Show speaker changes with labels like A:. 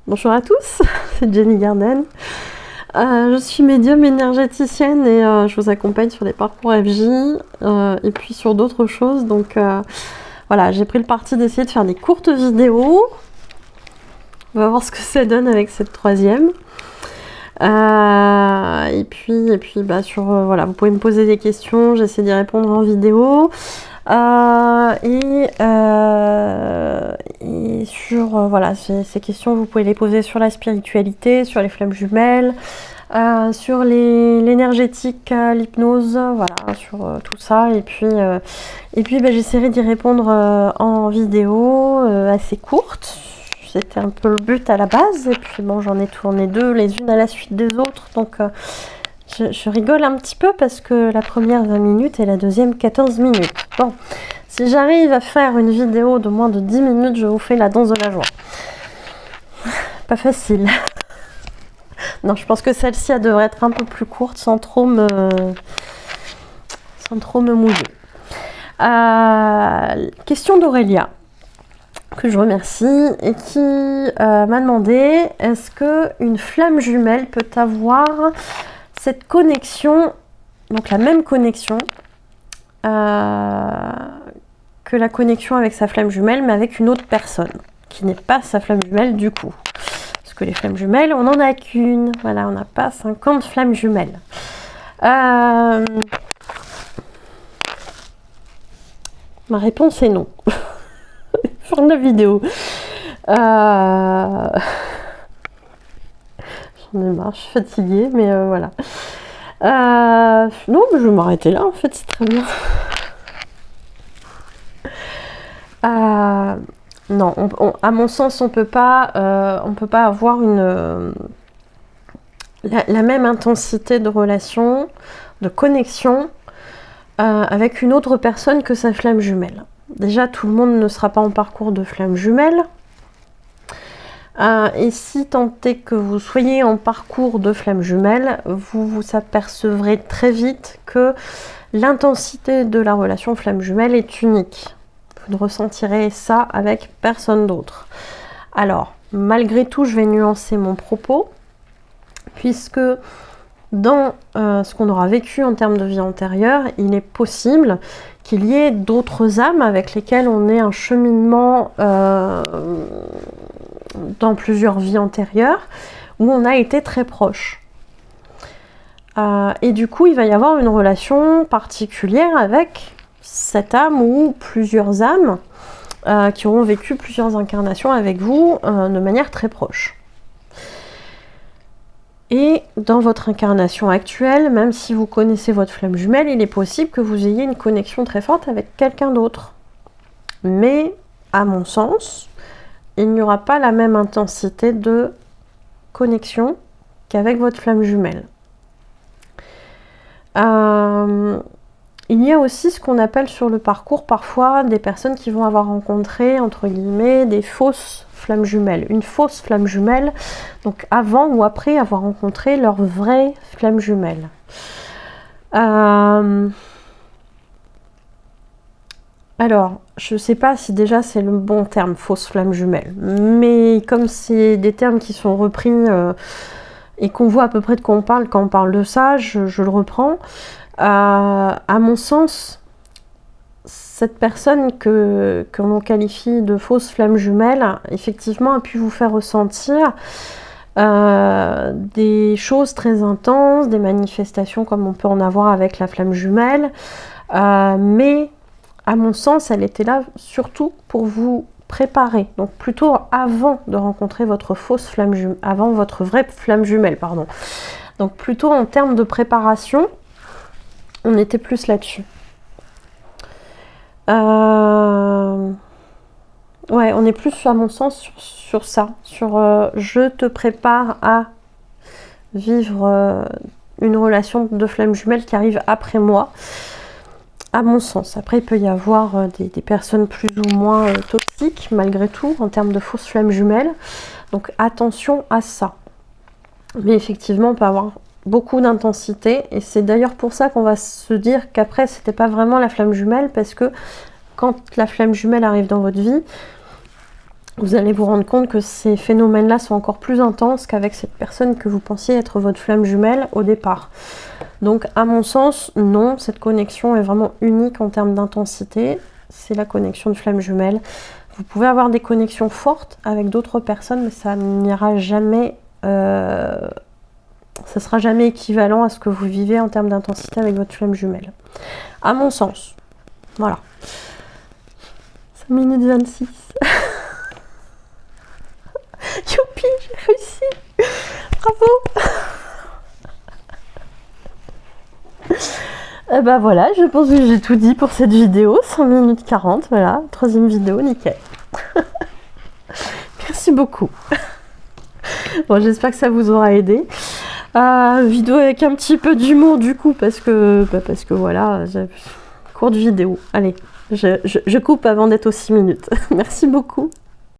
A: Bonjour à tous, c'est Jenny Garden. Je suis médium énergéticienne et je vous accompagne sur des parcours FJ et puis sur d'autres choses. Donc voilà, j'ai pris le parti d'essayer de faire des courtes vidéos. On va voir ce que ça donne avec cette troisième. Et puis voilà, vous pouvez me poser des questions, j'essaie d'y répondre en vidéo. Et sur voilà, ces questions, vous pouvez les poser sur la spiritualité, sur les flammes jumelles, sur l'énergétique, l'hypnose, voilà, sur tout ça. Et puis j'essaierai d'y répondre en vidéo assez courte. C'était un peu le but à la base. Et puis bon, j'en ai tourné deux, les unes à la suite des autres. Donc je rigole un petit peu parce que la première 20 minutes et la deuxième 14 minutes. Bon, si j'arrive à faire une vidéo de moins de 10 minutes, je vous fais la danse de la joie. Pas facile. Non, je pense que celle-ci, elle devrait être un peu plus courte sans trop me mouiller. Question d'Aurélia, que je remercie, et qui m'a demandé, est-ce qu'une flamme jumelle peut avoir cette connexion, donc la même connexion que la connexion avec sa flamme jumelle, mais avec une autre personne, qui n'est pas sa flamme jumelle du coup. Parce que les flammes jumelles, on n'en a qu'une. Voilà, on n'a pas 50 flammes jumelles. Ma réponse est non. Fin de la vidéo. J'en ai marre, je suis fatiguée, mais voilà. Non, mais je vais m'arrêter là, en fait, c'est très bien. Non, à mon sens, on peut pas avoir la même intensité de relation, de connexion avec une autre personne que sa flamme jumelle. Déjà, tout le monde ne sera pas en parcours de flamme jumelle. Et si tant est que vous soyez en parcours de flamme jumelle, vous vous apercevrez très vite que l'intensité de la relation flamme jumelle est unique. Vous ne ressentirez ça avec personne d'autre. Alors, malgré tout, je vais nuancer mon propos, puisque dans ce qu'on aura vécu en termes de vie antérieure, il est possible qu'il y ait d'autres âmes avec lesquelles on ait un cheminement dans plusieurs vies antérieures, où on a été très proche. Et du coup, il va y avoir une relation particulière avec cette âme ou plusieurs âmes qui auront vécu plusieurs incarnations avec vous de manière très proche. Et dans votre incarnation actuelle, même si vous connaissez votre flamme jumelle, il est possible que vous ayez une connexion très forte avec quelqu'un d'autre. Mais, à mon sens, il n'y aura pas la même intensité de connexion qu'avec votre flamme jumelle. Il y a aussi ce qu'on appelle sur le parcours parfois des personnes qui vont avoir rencontré, entre guillemets, des fausses flammes jumelles. Une fausse flamme jumelle, donc avant ou après avoir rencontré leur vraie flamme jumelle. Alors, je ne sais pas si déjà c'est le bon terme, fausse flamme jumelle, mais comme c'est des termes qui sont repris et qu'on voit à peu près de quoi on parle quand on parle de ça, je le reprends. À mon sens, cette personne que l'on qualifie de fausse flamme jumelle, effectivement, a pu vous faire ressentir des choses très intenses, des manifestations comme on peut en avoir avec la flamme jumelle, mais à mon sens, elle était là surtout pour vous préparer, donc plutôt avant de rencontrer votre fausse flamme jumelle, avant votre vraie flamme jumelle, pardon. Donc plutôt en termes de préparation, on était plus là-dessus. Ouais, on est plus, à mon sens, sur ça, sur je te prépare à vivre une relation de flamme jumelle qui arrive après moi. À mon sens. Après, il peut y avoir des personnes plus ou moins toxiques, malgré tout, en termes de fausses flammes jumelles. Donc, attention à ça. Mais effectivement, on peut avoir beaucoup d'intensité. Et c'est d'ailleurs pour ça qu'on va se dire qu'après, c'était pas vraiment la flamme jumelle, parce que quand la flamme jumelle arrive dans votre vie, vous allez vous rendre compte que ces phénomènes-là sont encore plus intenses qu'avec cette personne que vous pensiez être votre flamme jumelle au départ. Donc à mon sens, non, cette connexion est vraiment unique en termes d'intensité. C'est la connexion de flamme jumelle. Vous pouvez avoir des connexions fortes avec d'autres personnes, mais ça n'ira jamais, ça sera jamais équivalent à ce que vous vivez en termes d'intensité avec votre flamme jumelle. À mon sens. Voilà. 5 minutes 26. Youpi, j'ai réussi. Bravo. Et ben voilà, je pense que j'ai tout dit pour cette vidéo. 5 minutes 40, voilà. 3e vidéo, nickel. Merci beaucoup. Bon, j'espère que ça vous aura aidé. Vidéo avec un petit peu d'humour du coup, parce que voilà, courte vidéo. Allez, je coupe avant d'être aux 6 minutes. Merci beaucoup.